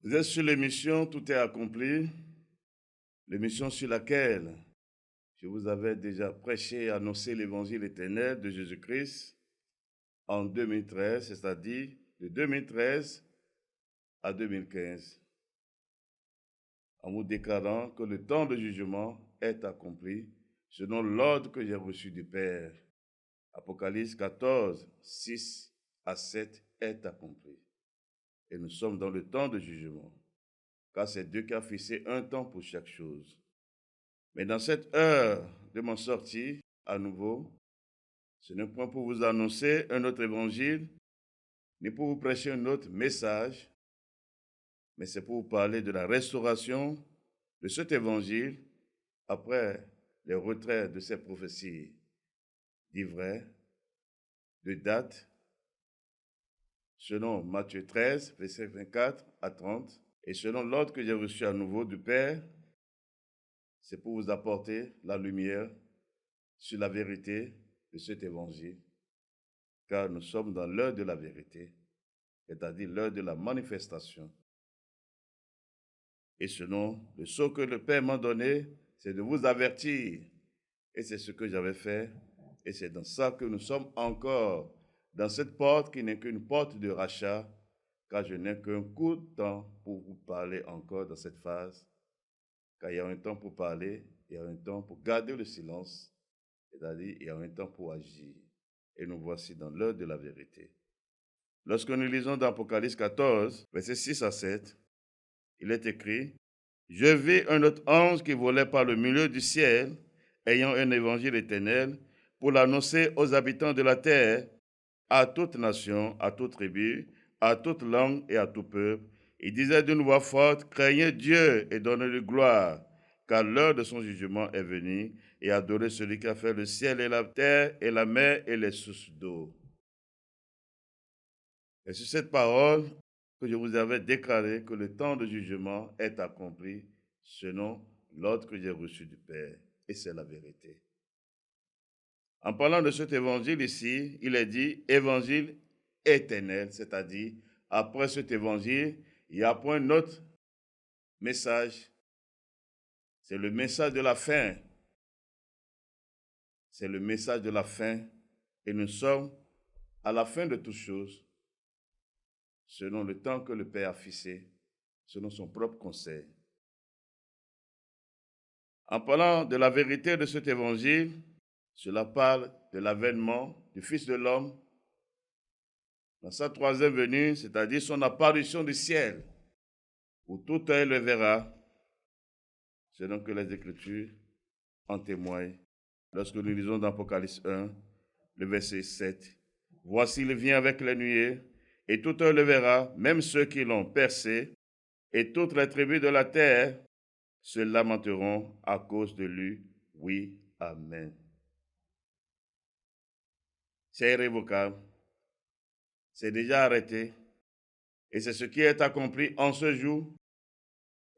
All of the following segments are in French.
Vous êtes sur l'émission Tout est accompli, l'émission sur laquelle je vous avais déjà prêché et annoncé l'évangile éternel de Jésus-Christ en 2013, c'est-à-dire de 2013 à 2015, en vous déclarant que le temps de jugement est accompli selon l'ordre que j'ai reçu du Père. Apocalypse 14, 6 à 7 est accompli. Et nous sommes dans le temps de jugement, car c'est Dieu qui a fixé un temps pour chaque chose. Mais dans cette heure de mon sortie, à nouveau, ce n'est point pour vous annoncer un autre évangile, ni pour vous prêcher un autre message, mais c'est pour vous parler de la restauration de cet évangile après les retraits de ces prophéties d'ivraie, de date, selon Matthieu 13, versets 24 à 30, et selon l'ordre que j'ai reçu à nouveau du Père, c'est pour vous apporter la lumière sur la vérité de cet évangile, car nous sommes dans l'heure de la vérité, c'est-à-dire l'heure de la manifestation. Et selon le sceau que le Père m'a donné, c'est de vous avertir. Et c'est ce que j'avais fait. Et c'est dans ça que nous sommes encore, dans cette porte qui n'est qu'une porte de rachat, car je n'ai qu'un court temps pour vous parler encore dans cette phase. Car il y a un temps pour parler, il y a un temps pour garder le silence, c'est-à-dire il y a un temps pour agir. Et nous voici dans l'heure de la vérité. Lorsque nous lisons dans Apocalypse 14, versets 6 à 7, il est écrit: « Je vis un autre ange qui volait par le milieu du ciel, ayant un évangile éternel, pour l'annoncer aux habitants de la terre, à toute nation, à toute tribu, à toute langue et à tout peuple. Il disait d'une voix forte: Craignez Dieu et donnez-lui gloire, car l'heure de son jugement est venue, et adorez celui qui a fait le ciel et la terre et la mer et les sources d'eau. » Et sur cette parole que je vous avais déclaré que le temps de jugement est accompli selon l'ordre que j'ai reçu du Père. Et c'est la vérité. En parlant de cet évangile ici, il est dit évangile éternel, c'est-à-dire après cet évangile, il n'y a point un autre message. C'est le message de la fin. C'est le message de la fin. Et nous sommes à la fin de toutes choses, selon le temps que le Père a fixé, selon son propre conseil. En parlant de la vérité de cet évangile, cela parle de l'avènement du Fils de l'homme dans sa troisième venue, c'est-à-dire son apparition du ciel, où tout œil le verra, selon que les Écritures en témoignent. Lorsque nous lisons dans Apocalypse 1, le verset 7, « Voici, il vient avec les nuées, et tout œil le verra, même ceux qui l'ont percé, et toutes les tribus de la terre se lamenteront à cause de lui. Oui, amen. » C'est irrévocable. C'est déjà arrêté. Et c'est ce qui est accompli en ce jour.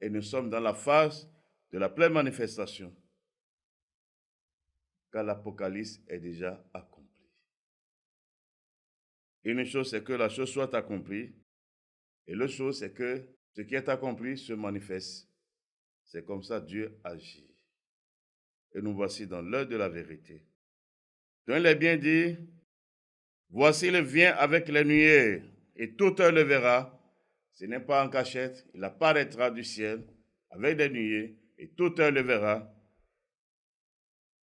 Et nous sommes dans la phase de la pleine manifestation. Car l'Apocalypse est déjà accompli. Une chose, c'est que la chose soit accomplie. Et l'autre chose, c'est que ce qui est accompli se manifeste. C'est comme ça Dieu agit. Et nous voici dans l'heure de la vérité. Donc il est bien dit, voici il vient avec les nuées, et tout œil le verra. Ce n'est pas en cachette, il apparaîtra du ciel avec des nuées, et tout œil le verra.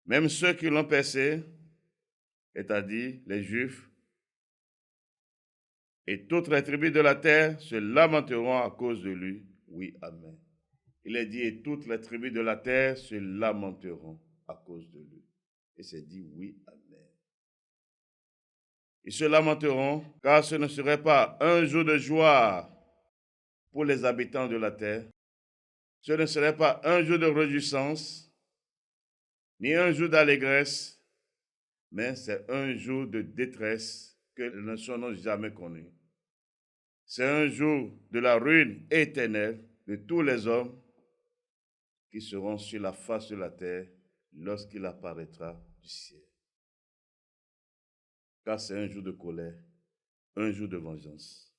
Même ceux qui l'ont percé, c'est-à-dire les Juifs, et toutes les tribus de la terre se lamenteront à cause de lui. Oui, amen. Il est dit, et toutes les tribus de la terre se lamenteront à cause de lui. Et c'est dit, oui, amen. Ils se lamenteront, car ce ne serait pas un jour de joie pour les habitants de la terre. Ce ne serait pas un jour de réjouissance, ni un jour d'allégresse, mais c'est un jour de détresse que les nations n'ont jamais connu. C'est un jour de la ruine éternelle de tous les hommes qui seront sur la face de la terre lorsqu'il apparaîtra du ciel. Car c'est un jour de colère, un jour de vengeance.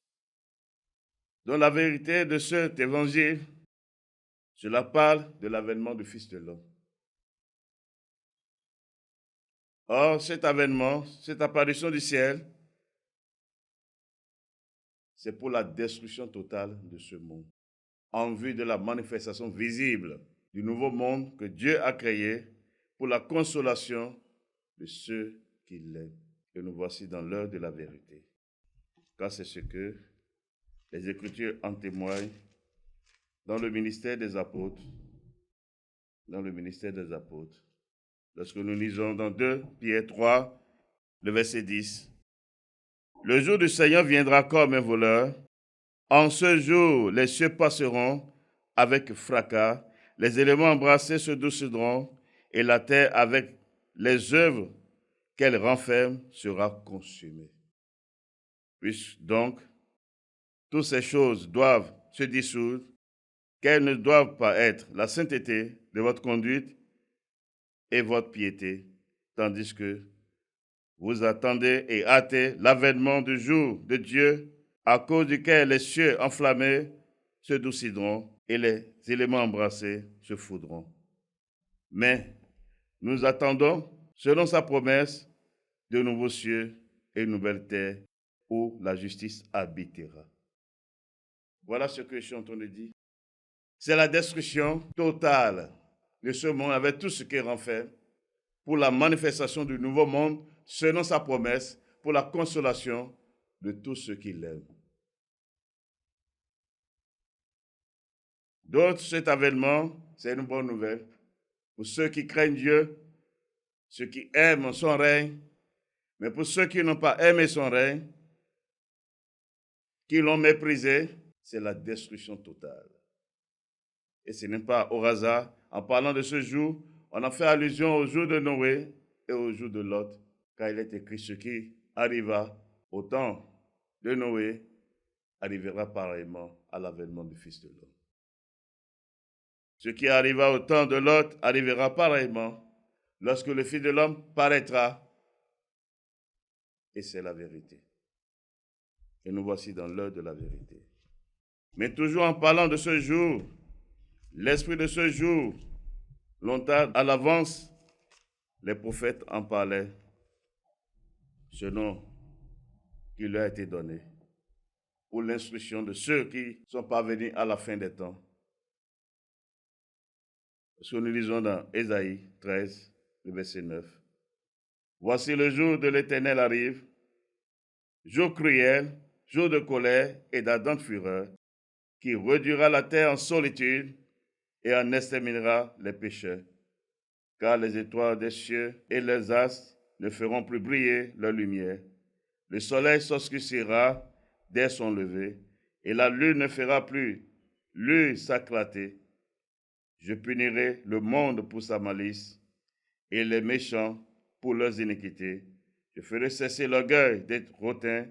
Dans la vérité de cet évangile, cela parle de l'avènement du Fils de l'homme. Or, cet avènement, cette apparition du ciel, c'est pour la destruction totale de ce monde, en vue de la manifestation visible du nouveau monde que Dieu a créé pour la consolation de ceux qui l'aiment. Et nous voici dans l'heure de la vérité. Car c'est ce que les Écritures en témoignent dans le ministère des apôtres. Lorsque nous lisons dans 2 Pierre 3, le verset 10. Le jour du Seigneur viendra comme un voleur. En ce jour, les cieux passeront avec fracas, les éléments embrassés se décideront, et la terre, avec les œuvres qu'elle renferme, sera consumée. Puisque donc, toutes ces choses doivent se dissoudre, qu'elles ne doivent pas être la sainteté de votre conduite et votre piété, tandis que vous attendez et hâtez l'avènement du jour de Dieu, à cause duquel les cieux enflammés se décideront et les éléments embrassés se foudront. Mais nous attendons, selon sa promesse, de nouveaux cieux et une nouvelle terre où la justice habitera. Voilà ce que je suis en train de dire. C'est la destruction totale de ce monde avec tout ce qu'il renferme pour la manifestation du nouveau monde selon sa promesse, pour la consolation de tous ceux qui l'aiment. Donc, cet avènement, c'est une bonne nouvelle pour ceux qui craignent Dieu, ceux qui aiment son règne, mais pour ceux qui n'ont pas aimé son règne, qui l'ont méprisé, c'est la destruction totale. Et ce n'est pas au hasard, en parlant de ce jour, on a fait allusion au jour de Noé et au jour de Lot, car il est écrit ce qui arriva au temps de Noé arrivera pareillement à l'avènement du Fils de l'homme. Ce qui arriva au temps de Lot arrivera pareillement lorsque le Fils de l'homme paraîtra. Et c'est la vérité. Et nous voici dans l'heure de la vérité. Mais toujours en parlant de ce jour, l'esprit de ce jour, longtemps à l'avance, les prophètes en parlaient, ce nom qui leur a été donné, pour l'instruction de ceux qui sont parvenus à la fin des temps. Ce que nous lisons dans Ésaïe 13, le verset 9. Voici le jour de l'Éternel arrive, jour cruel, jour de colère et d'ardente fureur, qui réduira la terre en solitude et en exterminera les pécheurs. Car les étoiles des cieux et les astres ne feront plus briller leur lumière. Le soleil s'obscurcira dès son lever, et la lune ne fera plus lui s'éclater. Je punirai le monde pour sa malice, et les méchants pour leurs iniquités. Je ferai cesser l'orgueil des hautains,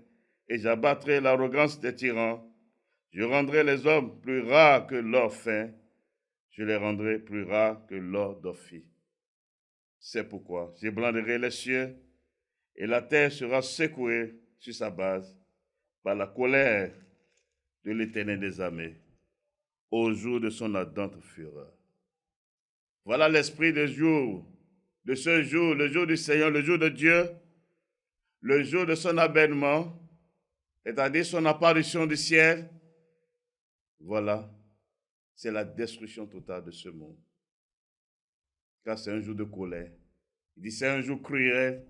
et j'abattrai l'arrogance des tyrans. Je rendrai les hommes plus rares que l'or fin. Je les rendrai plus rares que l'or d'Ophir. C'est pourquoi j'ébranlerai les cieux, et la terre sera secouée sur sa base par la colère de l'Éternel des armées, au jour de son ardente fureur. Voilà l'esprit de ce jour, le jour du Seigneur, le jour de Dieu, le jour de son avènement, c'est-à-dire son apparition du ciel. Voilà, c'est la destruction totale de ce monde. Car c'est un jour de colère. Il dit c'est un jour cruel.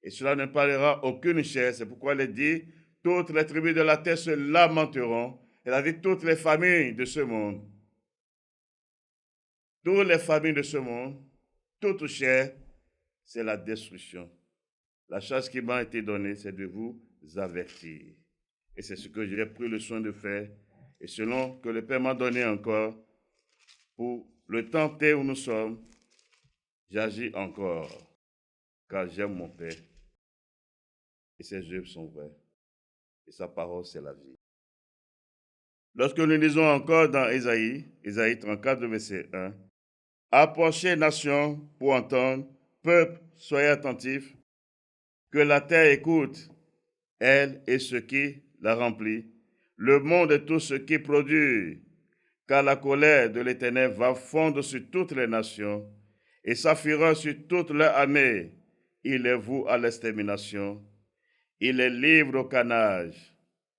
Et cela ne parlera aucune chair. C'est pourquoi il dit, toutes les tribus de la terre se lamenteront. Il a dit toutes les familles de ce monde. Toutes les familles de ce monde, toute chair, c'est la destruction. La chose qui m'a été donnée, c'est de vous avertir. Et c'est ce que j'ai pris le soin de faire. Et selon que le Père m'a donné encore, pour le temps où nous sommes, j'agis encore, car j'aime mon Père. Et ses œuvres sont vraies. Et sa parole, c'est la vie. Lorsque nous lisons encore dans Ésaïe 34, verset 1, « Approchez, nations, pour entendre, peuple, soyez attentifs, que la terre écoute, elle et ce qui la remplit, le monde et tout ce qui produit, car la colère de l'Éternel va fondre sur toutes les nations, et sa fureur sur toute leur armée. Il les voue à l'extermination, il les livre au canage.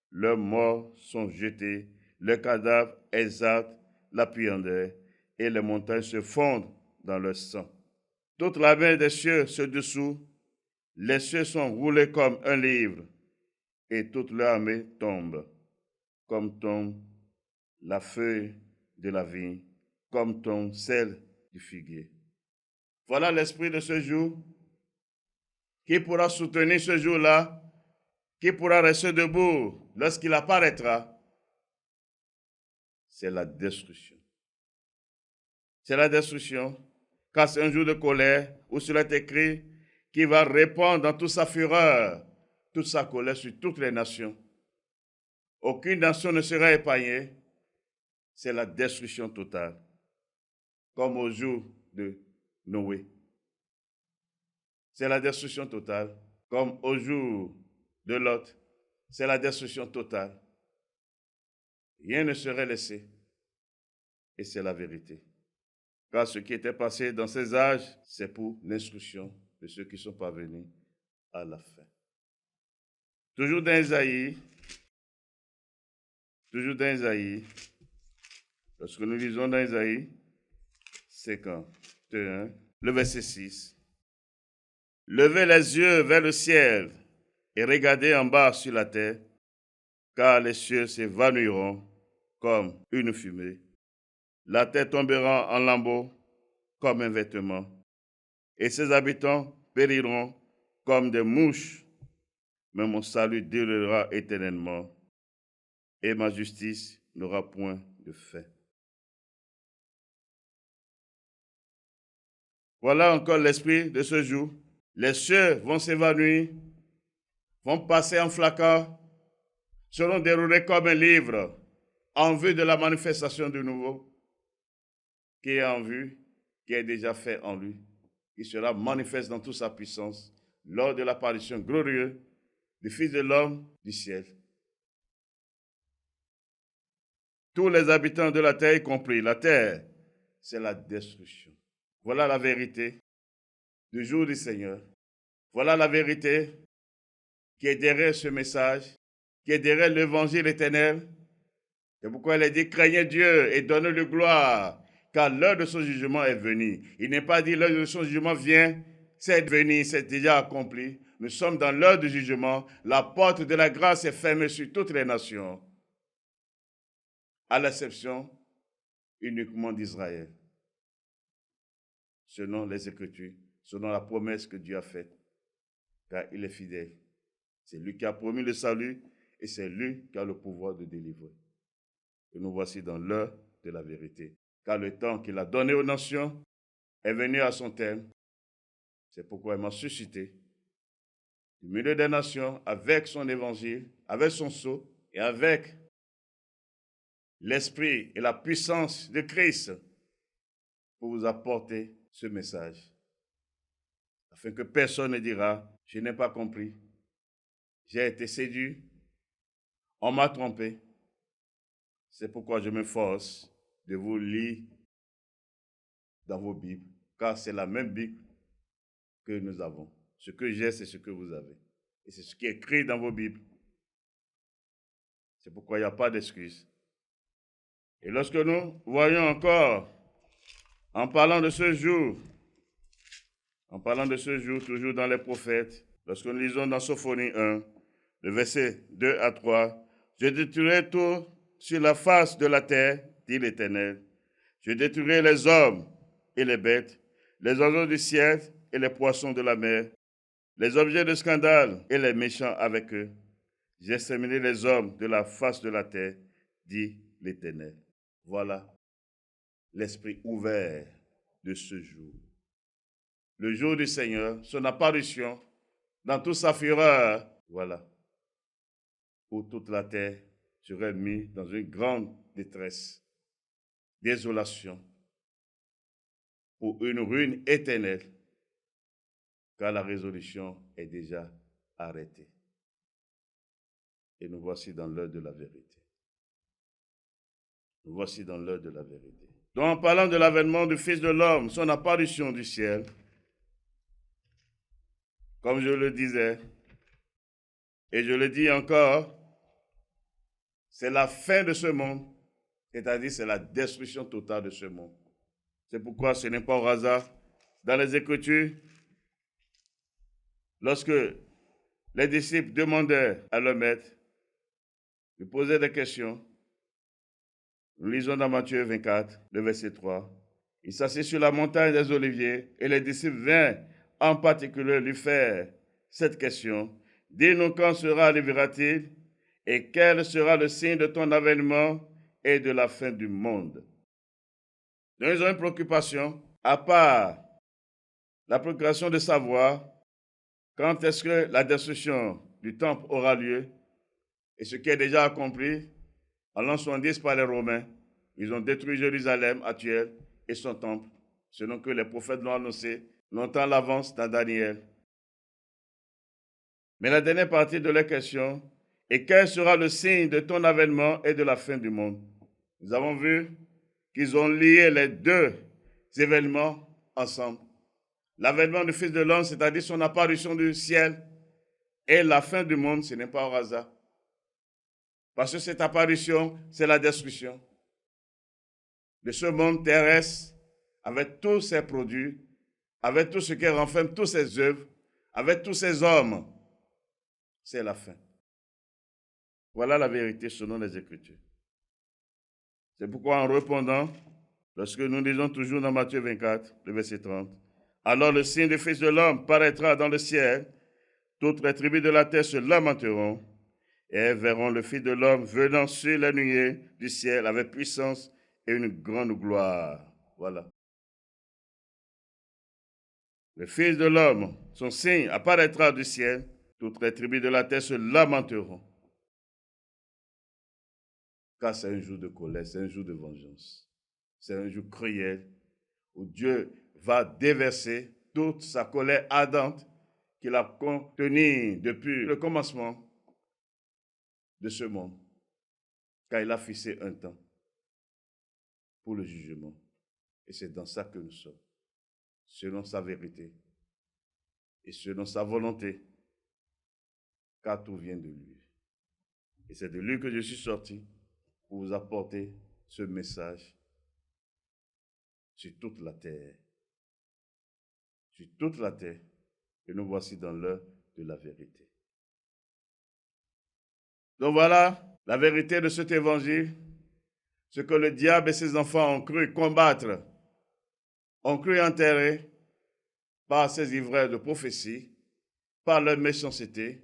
Leurs morts sont jetés, leurs cadavres exaltent la puanteur, et les montagnes se fondent dans leur sang. Toute la main des cieux se dissout, les cieux sont roulés comme un livre, et toute leur armée tombe, comme tombe la feuille de la vigne, comme tombe celle du figuier. Voilà l'esprit de ce jour. Qui pourra soutenir ce jour-là? Qui pourra rester debout lorsqu'il apparaîtra? C'est la destruction. C'est la destruction, car c'est un jour de colère où cela est écrit qui va répandre dans toute sa fureur, toute sa colère sur toutes les nations. Aucune nation ne sera épargnée. C'est la destruction totale, comme au jour de Noé. C'est la destruction totale, comme au jour de Lot. C'est la destruction totale. Rien ne serait laissé. Et c'est la vérité. Car ce qui était passé dans ces âges, c'est pour l'instruction de ceux qui sont parvenus à la fin. Toujours dans Isaïe, lorsque nous lisons dans Isaïe 51, le verset 6, « Levez les yeux vers le ciel et regardez en bas sur la terre, car les cieux s'évanouiront comme une fumée. La terre tombera en lambeaux comme un vêtement, et ses habitants périront comme des mouches. Mais mon salut durera éternellement, et ma justice n'aura point de fin. » Voilà encore l'esprit de ce jour. Les cieux vont s'évanouir, vont passer en flacon, seront déroulés comme un livre en vue de la manifestation du nouveau qui est en vue, qui est déjà fait en lui, qui sera manifeste dans toute sa puissance lors de l'apparition glorieuse du Fils de l'homme du ciel. Tous les habitants de la terre y compris, la terre, c'est la destruction. Voilà la vérité du jour du Seigneur. Voilà la vérité qui est derrière ce message, qui est derrière l'évangile éternel. C'est pourquoi il est dit, craignez Dieu et donnez-lui gloire, car l'heure de son jugement est venue. Il n'est pas dit l'heure de son jugement vient, c'est venu, c'est déjà accompli. Nous sommes dans l'heure du jugement. La porte de la grâce est fermée sur toutes les nations, à l'exception uniquement d'Israël, selon les Écritures, selon la promesse que Dieu a faite, car il est fidèle. C'est lui qui a promis le salut et c'est lui qui a le pouvoir de délivrer. Et nous voici dans l'heure de la vérité, car le temps qu'il a donné aux nations est venu à son terme. C'est pourquoi il m'a suscité du milieu des nations avec son évangile, avec son sceau et avec l'esprit et la puissance de Christ pour vous apporter ce message, afin que personne ne dira, je n'ai pas compris, j'ai été séduit, on m'a trompé. C'est pourquoi je m'efforce de vous lire dans vos Bibles, car c'est la même Bible que nous avons. Ce que j'ai, c'est ce que vous avez. Et c'est ce qui est écrit dans vos Bibles. C'est pourquoi il n'y a pas d'excuse. Et lorsque nous voyons encore, en parlant de ce jour, toujours dans les prophètes, lorsque nous lisons dans Sophonie 1, le verset 2 à 3, « Je détruirai tout sur la face de la terre, dit l'Éternel. Je détruirai les hommes et les bêtes, les oiseaux du ciel et les poissons de la mer, les objets de scandale et les méchants avec eux. J'exterminerai les hommes de la face de la terre, dit l'Éternel. » Voilà l'esprit ouvert de ce jour. Le jour du Seigneur, son apparition, dans toute sa fureur, voilà, où toute la terre serait mise dans une grande détresse, désolation, pour une ruine éternelle, car la résolution est déjà arrêtée. Et nous voici dans l'heure de la vérité. Nous voici dans l'heure de la vérité. Donc, en parlant de l'avènement du Fils de l'homme, son apparition du ciel, comme je le disais, et je le dis encore, c'est la fin de ce monde, c'est-à-dire c'est la destruction totale de ce monde. C'est pourquoi ce n'est pas au hasard. Dans les Écritures, lorsque les disciples demandaient à leur maître, lui posaient des questions, nous lisons dans Matthieu 24, le verset 3. Il s'assit sur la montagne des Oliviers et les disciples vinrent en particulier lui faire cette question. Dis-nous quand arrivera-t-il et quel sera le signe de ton avènement et de la fin du monde. Donc ils ont une préoccupation, à part la préoccupation de savoir quand est-ce que la destruction du temple aura lieu et ce qui est déjà accompli en l'an 70 par les Romains. Ils ont détruit Jérusalem actuelle et son temple, selon que les prophètes l'ont annoncé longtemps à l'avance dans Daniel. Mais la dernière partie de la question est quel sera le signe de ton avènement et de la fin du monde. Nous avons vu qu'ils ont lié les deux événements ensemble. L'avènement du Fils de l'homme, c'est-à-dire son apparition du ciel, et la fin du monde, ce n'est pas au hasard. Parce que cette apparition, c'est la destruction de ce monde terrestre, avec tous ses produits, avec tout ce qui renferme toutes ses œuvres, avec tous ses hommes. C'est la fin. Voilà la vérité selon les Écritures. C'est pourquoi en répondant, lorsque nous lisons toujours dans Matthieu 24, le verset 30, alors le signe du Fils de l'homme paraîtra dans le ciel, toutes les tribus de la terre se lamenteront et verront le Fils de l'homme venant sur les nuées du ciel avec puissance et une grande gloire. Voilà. Le Fils de l'homme, son signe apparaîtra du ciel, toutes les tribus de la terre se lamenteront. Car c'est un jour de colère, c'est un jour de vengeance. C'est un jour cruel où Dieu va déverser toute sa colère ardente qu'il a contenue depuis le commencement de ce monde. Car il a fixé un temps pour le jugement. Et c'est dans ça que nous sommes, selon sa vérité et selon sa volonté, car tout vient de lui. Et c'est de lui que je suis sorti pour vous apporter ce message sur toute la terre. Sur toute la terre. Et nous voici dans l'heure de la vérité. Donc voilà la vérité de cet évangile, ce que le diable et ses enfants ont cru combattre, ont cru enterrer par ces ivraies de prophétie, par leur méchanceté,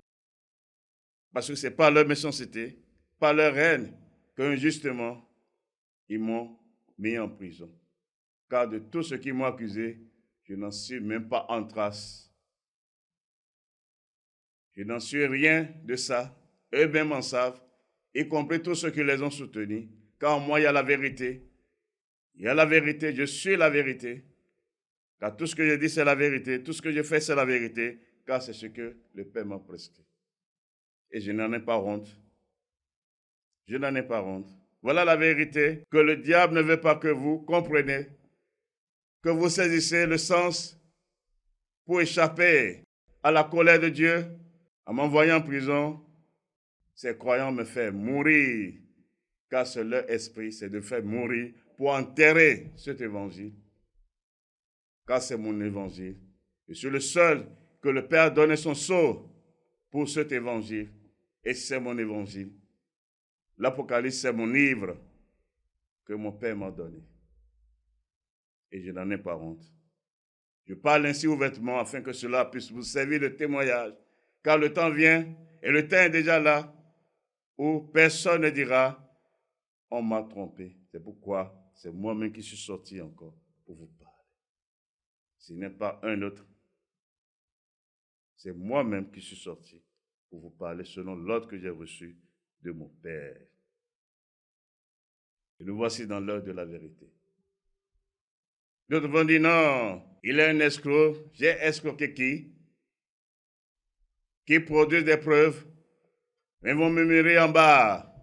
parce que c'est par leur méchanceté, par leur haine, qu'injustement, ils m'ont mis en prison. Car de tout ce qu'ils m'ont accusé, je n'en suis même pas en trace. Je n'en suis rien de ça. Eux-mêmes en savent, y compris tous ceux qui les ont soutenus. Car en moi, il y a la vérité. Il y a la vérité, je suis la vérité. Car tout ce que je dis, c'est la vérité. Tout ce que je fais, c'est la vérité. Car c'est ce que le Père m'a prescrit. Et je n'en ai pas honte. Je n'en ai pas honte. Voilà la vérité que le diable ne veut pas que vous compreniez, que vous saisissez le sens pour échapper à la colère de Dieu. En m'envoyant en prison, ces croyants me font mourir, car c'est leur esprit, c'est de faire mourir pour enterrer cet évangile. Car c'est mon évangile. Je suis le seul que le Père a donné son sceau pour cet évangile. Et c'est mon évangile. L'Apocalypse, c'est mon livre que mon Père m'a donné. Et je n'en ai pas honte. Je parle ainsi ouvertement afin que cela puisse vous servir de témoignage. Car le temps vient, et le temps est déjà là, où personne ne dira « on m'a trompé ». C'est pourquoi c'est moi-même qui suis sorti encore pour vous parler. Ce n'est pas un autre. C'est moi-même qui suis sorti pour vous parler selon l'ordre que j'ai reçu de mon Père. Et nous voici dans l'heure de la vérité. D'autres vont dire non, il est un escroc, j'ai escroqué qui produit des preuves, mais vont murmurer en bas.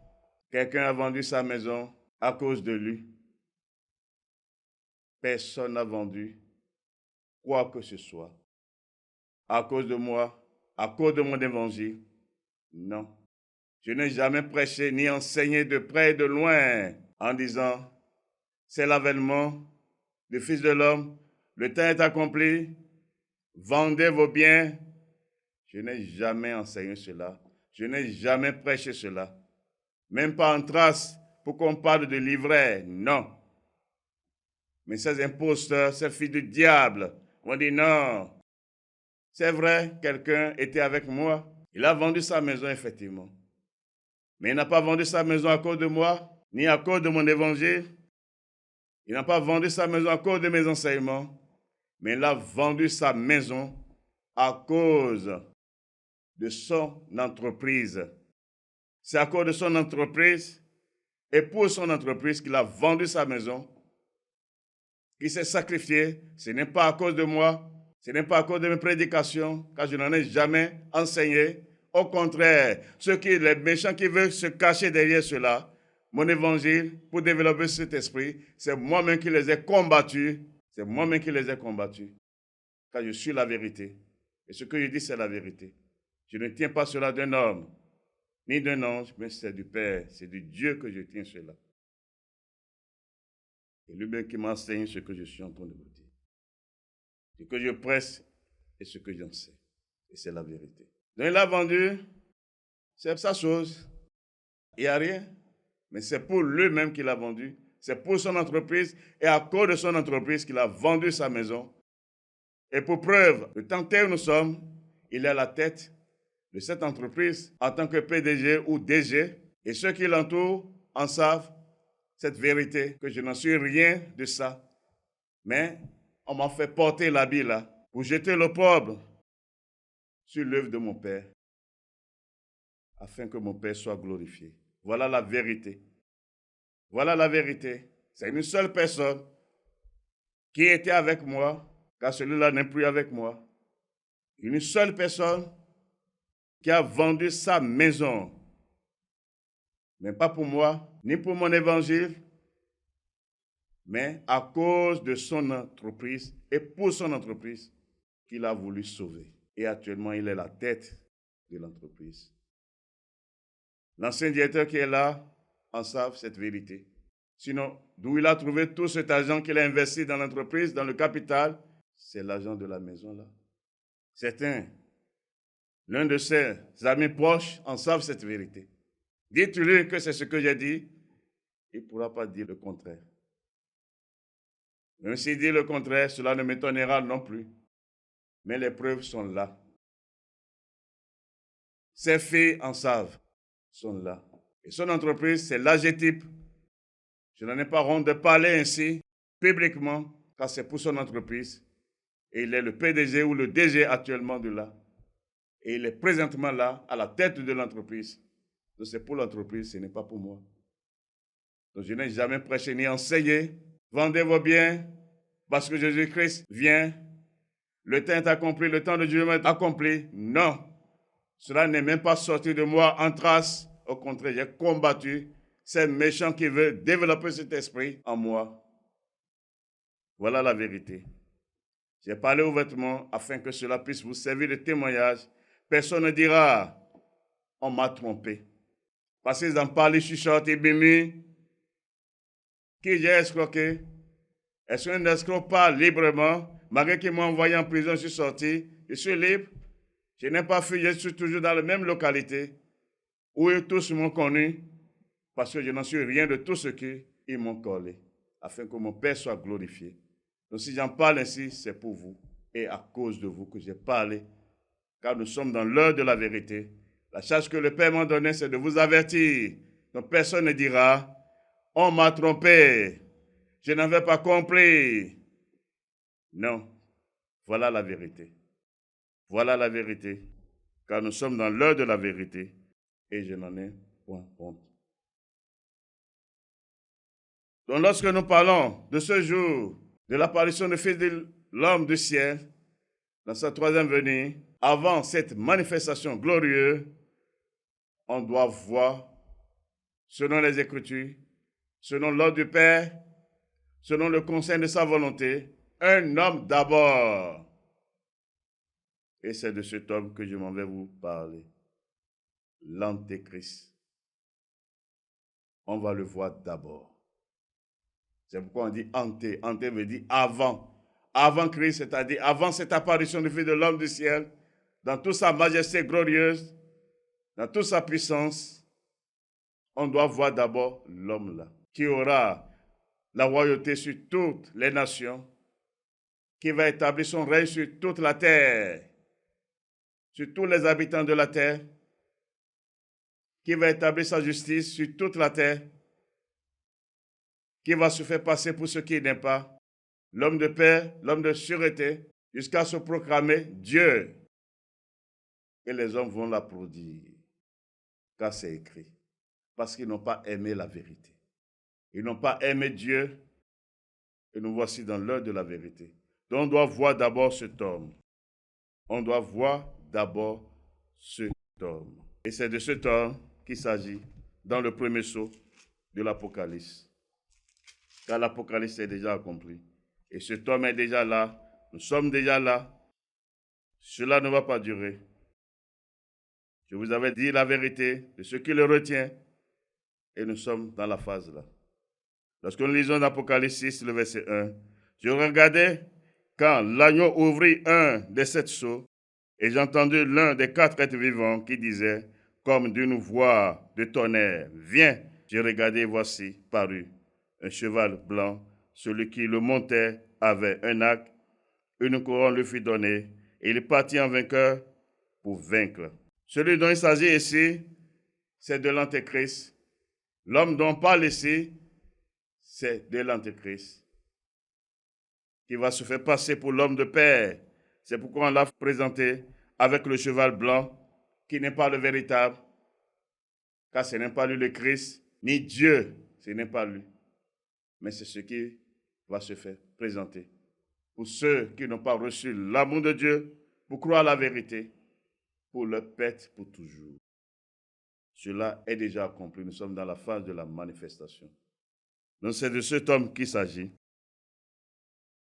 Quelqu'un a vendu sa maison à cause de lui. Personne n'a vendu quoi que ce soit. À cause de moi, à cause de mon évangile, non. Je n'ai jamais prêché ni enseigné de près et de loin en disant, c'est l'avènement du Fils de l'homme, le temps est accompli, vendez vos biens. Je n'ai jamais enseigné cela. Je n'ai jamais prêché cela. Même pas en trace pour qu'on parle de livret, non. Mais ces imposteurs, ces fils du diable, ont dit non. C'est vrai, quelqu'un était avec moi. Il a vendu sa maison, effectivement. Mais il n'a pas vendu sa maison à cause de moi, ni à cause de mon évangile. Il n'a pas vendu sa maison à cause de mes enseignements, mais il a vendu sa maison à cause de son entreprise. C'est à cause de son entreprise et pour son entreprise qu'il a vendu sa maison, qu'il s'est sacrifié. Ce n'est pas à cause de moi, ce n'est pas à cause de mes prédications, car je n'en ai jamais enseigné. Au contraire, les méchants qui veulent se cacher derrière cela, mon évangile, pour développer cet esprit, c'est moi-même qui les ai combattus. C'est moi-même qui les ai combattus. Car je suis la vérité. Et ce que je dis, c'est la vérité. Je ne tiens pas cela d'un homme, ni d'un ange, mais c'est du Père, c'est de Dieu que je tiens cela. Et lui-même qui m'enseigne ce que je suis en train de vous dire. Ce que je presse et ce que j'enseigne. Et c'est la vérité. Donc il a vendu, c'est sa chose. Il n'y a rien. Mais c'est pour lui-même qu'il a vendu. C'est pour son entreprise. Et à cause de son entreprise qu'il a vendu sa maison. Et pour preuve, le temps où nous sommes, il est à la tête de cette entreprise en tant que PDG ou DG. Et ceux qui l'entourent en savent cette vérité, que je n'en suis rien de ça. Mais on m'a fait porter l'habit là pour jeter l'opprobre sur l'œuvre de mon Père, afin que mon Père soit glorifié. Voilà la vérité. Voilà la vérité. C'est une seule personne qui était avec moi, car celui-là n'est plus avec moi. Une seule personne qui a vendu sa maison. Mais pas pour moi, ni pour mon évangile, mais à cause de son entreprise et pour son entreprise qu'il a voulu sauver. Et actuellement, il est la tête de l'entreprise. L'ancien directeur qui est là en savent cette vérité. Sinon, d'où il a trouvé tout cet argent qu'il a investi dans l'entreprise, dans le capital, c'est l'argent de la maison là. Certains, l'un de ses amis proches en savent cette vérité. Dites-lui que c'est ce que j'ai dit, il ne pourra pas dire le contraire. Même s'il dit le contraire, cela ne m'étonnera non plus. Mais les preuves sont là. Ses filles en savent, sont là. Et son entreprise, c'est l'AGETIP. Je n'en ai pas honte de parler ainsi, publiquement, car c'est pour son entreprise. Et il est le PDG ou le DG actuellement de là. Et il est présentement là, à la tête de l'entreprise. Donc c'est pour l'entreprise, ce n'est pas pour moi. Donc je n'ai jamais prêché ni enseigné. Vendez vos biens, parce que Jésus-Christ vient. Le temps est accompli, le temps de Dieu est accompli. Non, cela n'est même pas sorti de moi en trace. Au contraire, j'ai combattu ces méchants qui veulent développer cet esprit en moi. Voilà la vérité. J'ai parlé ouvertement afin que cela puisse vous servir de témoignage. Personne ne dira, on m'a trompé. Parce qu'ils en parlent, ils chuchotent, ils bémient. Qui j'ai escroqué? Est-ce qu'un escroc parle librement? Malgré qu'il m'a envoyé en prison, je suis sorti. Je suis libre. Je n'ai pas fui, je suis toujours dans la même localité où tous m'ont connu parce que je n'en suis rien de tout ce qu'ils m'ont collé, afin que mon Père soit glorifié. Donc si j'en parle ainsi, c'est pour vous et à cause de vous que j'ai parlé, car nous sommes dans l'heure de la vérité. La charge que le Père m'a donnée, c'est de vous avertir. Donc personne ne dira, on m'a trompé, je n'avais pas compris. Non, voilà la vérité. Voilà la vérité, car nous sommes dans l'heure de la vérité et je n'en ai point honte. Donc lorsque nous parlons de ce jour, de l'apparition du Fils de l'homme du ciel, dans sa troisième venue, avant cette manifestation glorieuse, on doit voir, selon les Écritures, selon l'ordre du Père, selon le conseil de sa volonté, un homme d'abord. Et c'est de cet homme que je m'en vais vous parler. L'Antéchrist. On va le voir d'abord. C'est pourquoi on dit ante. Ante veut dire avant. Avant Christ, c'est-à-dire avant cette apparition du Fils de l'homme du ciel, dans toute sa majesté glorieuse, dans toute sa puissance, on doit voir d'abord l'homme là, qui aura la royauté sur toutes les nations, qui va établir son règne sur toute la terre, sur tous les habitants de la terre, qui va établir sa justice sur toute la terre, qui va se faire passer pour ce qui n'est pas, l'homme de paix, l'homme de sûreté, jusqu'à se proclamer Dieu. Et les hommes vont l'applaudir, car c'est écrit, parce qu'ils n'ont pas aimé la vérité. Ils n'ont pas aimé Dieu, et nous voici dans l'heure de la vérité. Donc on doit voir d'abord cet homme. On doit voir d'abord cet homme. Et c'est de cet homme qu'il s'agit dans le premier sceau de l'Apocalypse. Car l'Apocalypse est déjà accompli. Et cet homme est déjà là. Nous sommes déjà là. Cela ne va pas durer. Je vous avais dit la vérité de ce qui le retient. Et nous sommes dans la phase là. Lorsque nous lisons l'Apocalypse 6, le verset 1, je regardais quand l'agneau ouvrit un des 7 sceaux, et j'ai entendu l'un des 4 êtres vivants qui disait, comme d'une voix de tonnerre, viens. J'ai regardé et voici parut un cheval blanc. Celui qui le montait avait un arc, une couronne lui fut donnée, et il partit en vainqueur pour vaincre. Celui dont il s'agit ici, c'est de l'Antéchrist. L'homme dont on parle ici, c'est de l'Antéchrist, qui va se faire passer pour l'homme de paix. C'est pourquoi on l'a présenté avec le cheval blanc, qui n'est pas le véritable, car ce n'est pas lui le Christ, ni Dieu, ce n'est pas lui. Mais c'est ce qui va se faire présenter. Pour ceux qui n'ont pas reçu l'amour de Dieu, pour croire la vérité, pour le pète pour toujours. Cela est déjà accompli. Nous sommes dans la phase de la manifestation. Donc c'est de cet homme qu'il s'agit.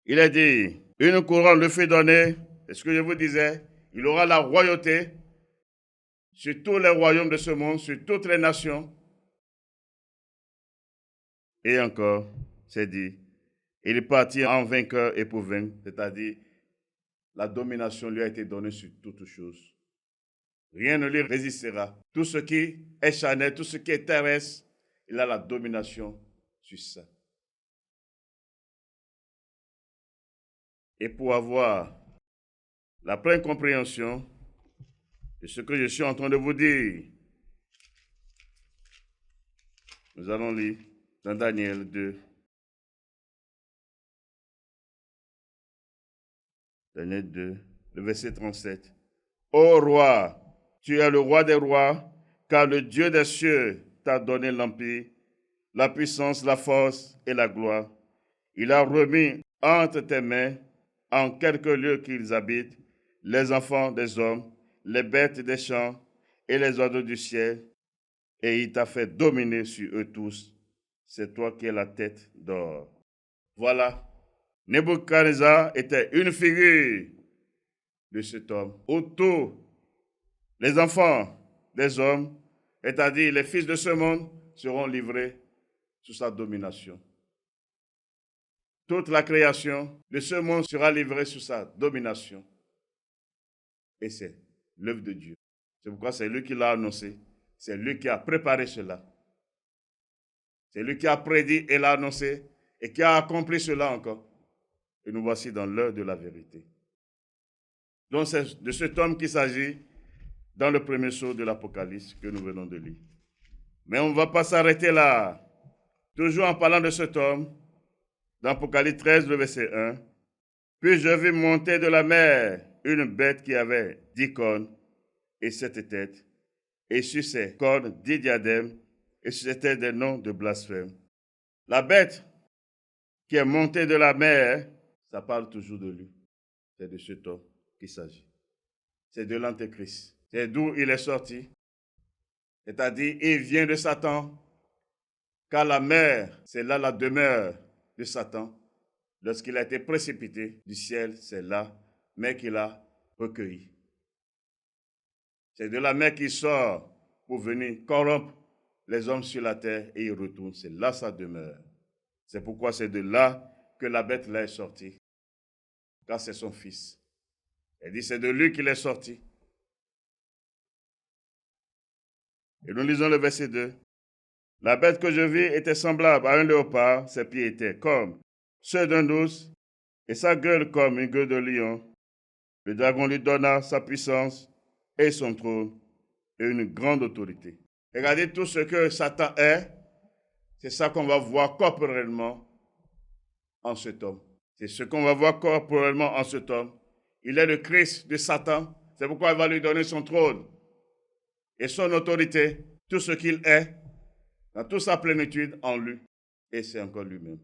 Il a dit, une couronne le fait donner, c'est ce que je vous disais, il aura la royauté sur tous les royaumes de ce monde, sur toutes les nations. Et encore, c'est dit, il est parti en vainqueur et pour vaincre, c'est-à-dire la domination lui a été donnée sur toutes choses. Rien ne lui résistera. Tout ce qui est charnel, tout ce qui est terrestre, il a la domination sur ça. Et pour avoir la pleine compréhension de ce que je suis en train de vous dire, nous allons lire dans Daniel 2. Daniel 2, le verset 37. Ô roi, tu es le roi des rois, car le Dieu des cieux t'a donné l'empire, la puissance, la force et la gloire. Il a remis entre tes mains, en quelques lieux qu'ils habitent, les enfants des hommes, les bêtes des champs et les oiseaux du ciel, et il t'a fait dominer sur eux tous. C'est toi qui es la tête d'or. Voilà, Nebuchadnezzar était une figure de cet homme. Autour, les enfants des hommes, c'est-à-dire les fils de ce monde, seront livrés sous sa domination. Toute la création de ce monde sera livrée sous sa domination. Et c'est l'œuvre de Dieu. C'est pourquoi c'est lui qui l'a annoncé. C'est lui qui a préparé cela. C'est lui qui a prédit et l'a annoncé et qui a accompli cela encore. Et nous voici dans l'heure de la vérité. Donc c'est de cet homme qu'il s'agit dans le premier sceau de l'Apocalypse que nous venons de lire. Mais on ne va pas s'arrêter là. Toujours en parlant de cet homme, dans Apocalypse 13, le verset 1, « Puis je vis monter de la mer une bête qui avait 10 cornes et 7 têtes, et sur ses cornes 10 diadèmes, et sur ses têtes des noms de blasphème. » La bête qui est montée de la mer, ça parle toujours de lui. C'est de cet homme qu'il s'agit. C'est de l'Antéchrist. C'est d'où il est sorti. C'est-à-dire, il vient de Satan. car la mer, c'est là la demeure de Satan. Lorsqu'il a été précipité du ciel, c'est la mer qu'il a recueillie. C'est de la mer qu'il sort pour venir corrompre les hommes sur la terre et il retourne. C'est là sa demeure. C'est pourquoi c'est de là que la bête là est sortie, car c'est son fils. Elle dit c'est de lui qu'il est sorti. Et nous lisons le verset 2. La bête que je vis était semblable à un léopard, ses pieds étaient comme ceux d'un ours et sa gueule comme une gueule de lion. Le dragon lui donna sa puissance et son trône et une grande autorité. Regardez tout ce que Satan est, c'est ça qu'on va voir corporellement en cet homme. C'est ce qu'on va voir corporellement en cet homme. Il est le Christ de Satan, c'est pourquoi il va lui donner son trône et son autorité, tout ce qu'il est, dans toute sa plénitude en lui, et c'est encore lui-même.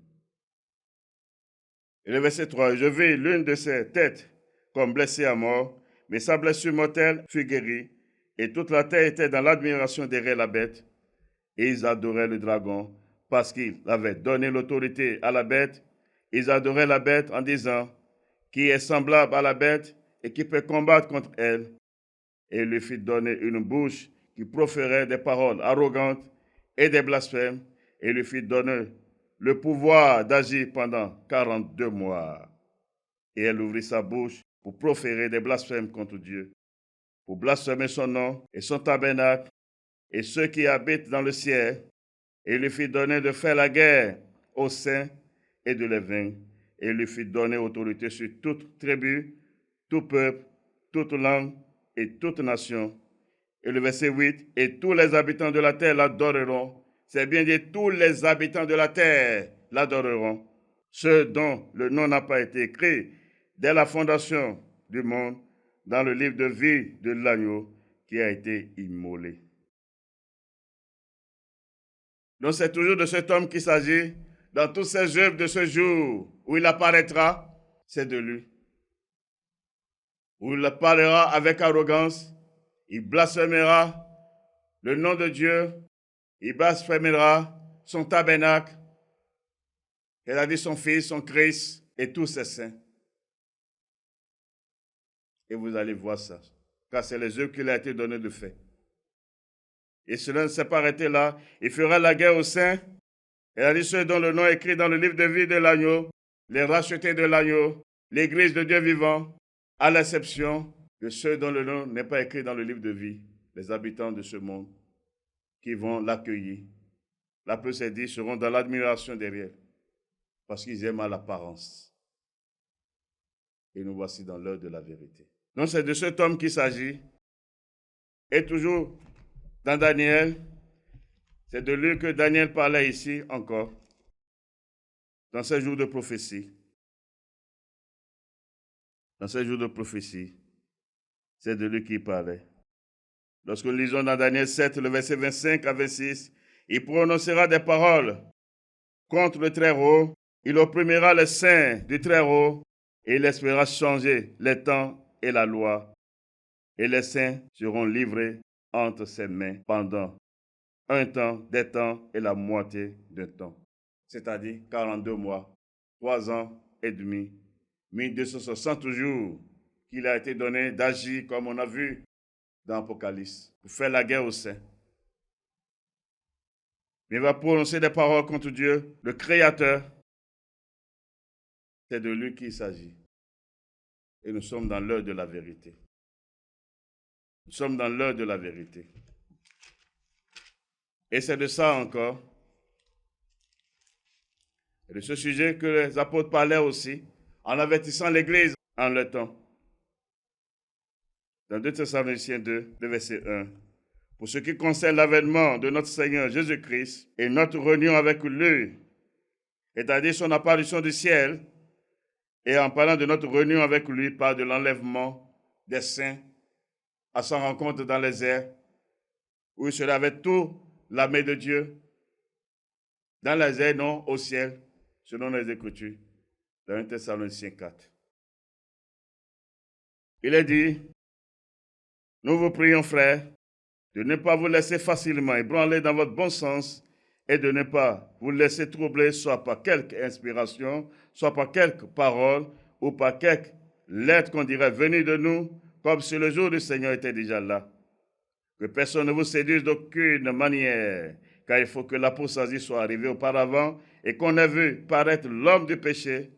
Et le verset 3, je vis l'une de ses têtes comme blessée à mort, mais sa blessure mortelle fut guérie, et toute la terre était dans l'admiration derrière la bête, et ils adoraient le dragon, parce qu'il avait donné l'autorité à la bête. Ils adoraient la bête en disant, qui est semblable à la bête et qui peut combattre contre elle. Et il lui fit donner une bouche qui proférait des paroles arrogantes et des blasphèmes, et lui fit donner le pouvoir d'agir pendant 42 mois. Et elle ouvrit sa bouche pour proférer des blasphèmes contre Dieu, pour blasphémer son nom et son tabernacle, et ceux qui habitent dans le ciel, et il lui fit donner de faire la guerre aux saints et de les vaincre, et il lui fit donner autorité sur toute tribu, tout peuple, toute langue et toute nation. Et le verset 8, et tous les habitants de la terre l'adoreront. C'est bien dit, tous les habitants de la terre l'adoreront. Ceux dont le nom n'a pas été écrit dès la fondation du monde dans le livre de vie de l'agneau qui a été immolé. Donc c'est toujours de cet homme qu'il s'agit. Dans toutes ses œuvres de ce jour où il apparaîtra, c'est de lui. Où il parlera avec arrogance, il blasphémera le nom de Dieu, il blasphémera son tabernacle, c'est-à-dire son Fils, son Christ et tous ses saints. Et vous allez voir ça, car c'est les œuvres qu'il a été donné de faire. Et cela ne s'est pas arrêté là. Il fera la guerre aux saints. Et a dit ceux dont le nom est écrit dans le livre de vie de l'agneau, les rachetés de l'agneau, l'église de Dieu vivant, à l'exception de ceux dont le nom n'est pas écrit dans le livre de vie, les habitants de ce monde, qui vont l'accueillir. La plus est dit, seront dans l'admiration derrière, parce qu'ils aiment à l'apparence. Et nous voici dans l'heure de la vérité. Donc c'est de cet homme qu'il s'agit. Et toujours dans Daniel, c'est de lui que Daniel parlait ici encore, dans ces jours de prophétie. Dans ces jours de prophétie, c'est de lui qu'il parlait. Lorsque nous lisons dans Daniel 7, le verset 25 à 26, il prononcera des paroles contre le Très-Haut, il opprimera les saints du Très-Haut, et il espérera changer les temps et la loi. Et les saints seront livrés entre ses mains pendant un temps, des temps et la moitié d'un temps. C'est-à-dire 42 mois, 3 ans et demi, 1260 jours qu'il a été donné d'agir comme on a vu dans l'Apocalypse, pour faire la guerre aux saints. Il va prononcer des paroles contre Dieu, le Créateur. C'est de lui qu'il s'agit. Et nous sommes dans l'heure de la vérité. Nous sommes dans l'heure de la vérité. Et c'est de ça encore, et de ce sujet que les apôtres parlaient aussi, en avertissant l'Église en leur temps. Dans 2 Thessaloniciens 2, le verset 1. Pour ce qui concerne l'avènement de notre Seigneur Jésus-Christ et notre réunion avec lui, c'est-à-dire son apparition du ciel, et en parlant de notre réunion avec lui, par de l'enlèvement des saints à sa rencontre dans les airs, où il serait avec toute l'armée de Dieu, dans les airs, non au ciel, selon les Écritures, dans 1 Thessaloniciens 4. Il est dit, nous vous prions, frères, de ne pas vous laisser facilement ébranler dans votre bon sens et de ne pas vous laisser troubler soit par quelque inspiration, soit par quelque parole ou par quelque lettre qu'on dirait venue de nous, comme si le jour du Seigneur était déjà là. Que personne ne vous séduise d'aucune manière, car il faut que l'apostasie soit arrivée auparavant et qu'on ait vu paraître l'homme du péché,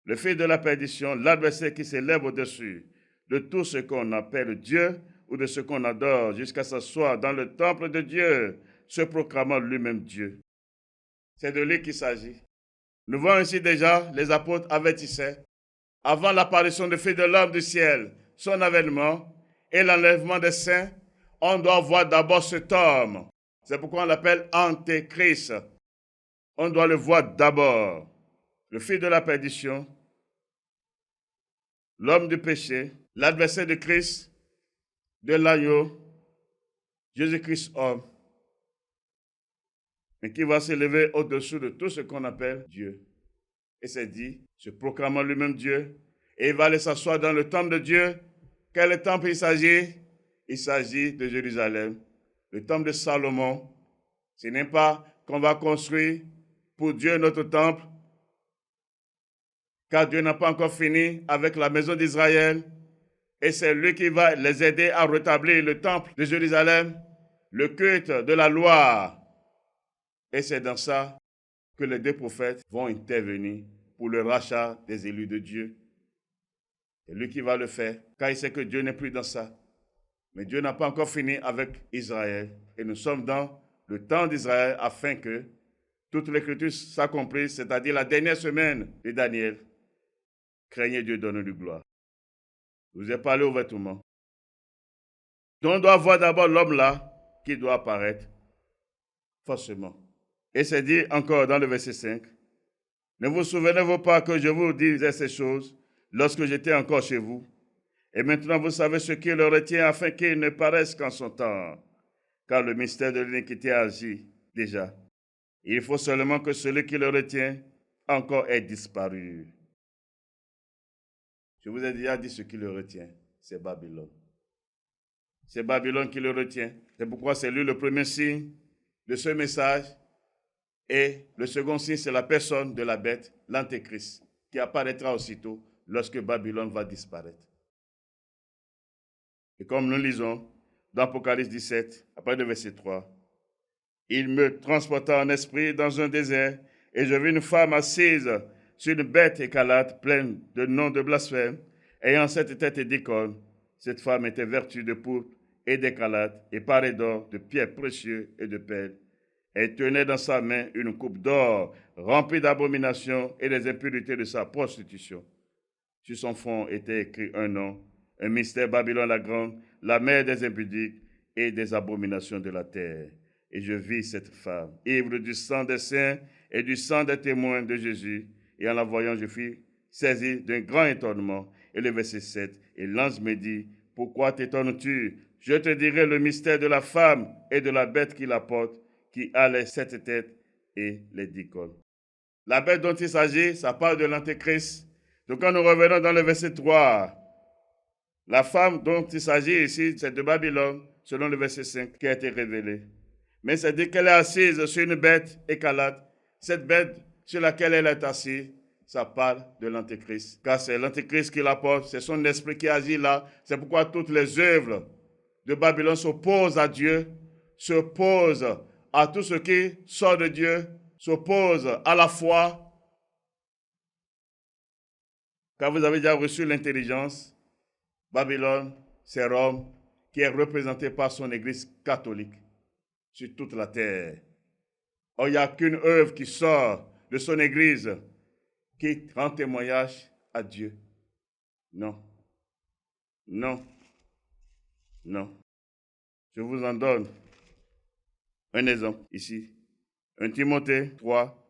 le fils de la perdition, l'adversaire qui s'élève au-dessus de tout ce qu'on appelle Dieu ou de ce qu'on adore, jusqu'à s'asseoir dans le temple de Dieu, se proclamant lui-même Dieu. C'est de lui qu'il s'agit. Nous voyons ici déjà, les apôtres avertissaient, avant l'apparition du Fils de l'homme du ciel, son avènement et l'enlèvement des saints, on doit voir d'abord cet homme. C'est pourquoi on l'appelle Antéchrist. On doit le voir d'abord. Le fils de la perdition, l'homme du péché, l'adversaire de Christ, de l'agneau, Jésus-Christ homme, mais qui va s'élever au-dessus de tout ce qu'on appelle Dieu. Et c'est dit, se proclamant lui-même Dieu, et il va aller s'asseoir dans le temple de Dieu. Quel temple il s'agit? Il s'agit de Jérusalem, le temple de Salomon. Ce n'est pas qu'on va construire pour Dieu notre temple, car Dieu n'a pas encore fini avec la maison d'Israël, et c'est lui qui va les aider à rétablir le temple de Jérusalem, le culte de la loi. Et c'est dans ça que les deux prophètes vont intervenir pour le rachat des élus de Dieu. C'est lui qui va le faire, car il sait que Dieu n'est plus dans ça. Mais Dieu n'a pas encore fini avec Israël. Et nous sommes dans le temps d'Israël afin que toute l'écriture s'accomplisse, c'est-à-dire la dernière semaine de Daniel. Craignez Dieu, donnez-lui gloire. Je vous ai parlé ouvertement. Donc on doit voir d'abord l'homme là qui doit apparaître forcément. Et c'est dit encore dans le verset 5. Ne vous souvenez-vous pas que je vous disais ces choses lorsque j'étais encore chez vous? Et maintenant vous savez ce qui le retient afin qu'il ne paraisse qu'en son temps. Car le mystère de l'iniquité agit déjà. Il faut seulement que celui qui le retient encore ait disparu. Je vous ai déjà dit ce qui le retient, c'est Babylone. C'est Babylone qui le retient. C'est pourquoi c'est lui le premier signe de ce message. Et le second signe, c'est la personne de la bête, l'Antéchrist, qui apparaîtra aussitôt lorsque Babylone va disparaître. Et comme nous lisons dans Apocalypse 17, après le verset 3, il me transporta en esprit dans un désert, et je vis une femme assise sur une bête écarlate pleine de noms de blasphème, ayant 7 têtes et 10 cornes. Cette femme était vêtue de pourpre et d'écarlate, et parée d'or, de pierres précieuses et de perles. Elle tenait dans sa main une coupe d'or remplie d'abominations et des impuretés de sa prostitution. Sur son front était écrit un nom, un mystère, Babylone la grande, la mère des impudiques et des abominations de la terre. Et je vis cette femme, ivre du sang des saints et du sang des témoins de Jésus. Et en la voyant, je fus saisi d'un grand étonnement. Et le verset 7, et l'ange me dit, pourquoi t'étonnes-tu? Je te dirai le mystère de la femme et de la bête qui la porte, qui a les 7 têtes et les 10 cornes. La bête dont il s'agit, ça parle de l'Antéchrist. Donc quand nous revenons dans le verset 3, la femme dont il s'agit ici, c'est de Babylone, selon le verset 5, qui a été révélée. Mais c'est dit qu'elle est assise sur une bête écarlate. Cette bête sur laquelle elle est assise, ça parle de l'Antéchrist. Car c'est l'Antéchrist qui la porte, c'est son esprit qui agit là. C'est pourquoi toutes les œuvres de Babylone s'opposent à Dieu, s'opposent à tout ce qui sort de Dieu, s'opposent à la foi. Quand vous avez déjà reçu l'intelligence, Babylone, c'est Rome, qui est représenté par son Église catholique sur toute la terre. Or, il n'y a qu'une œuvre qui sort de son Église qui rend témoignage à Dieu. Non. Non. Non. Je vous en donne un exemple ici. 1 Timothée 3,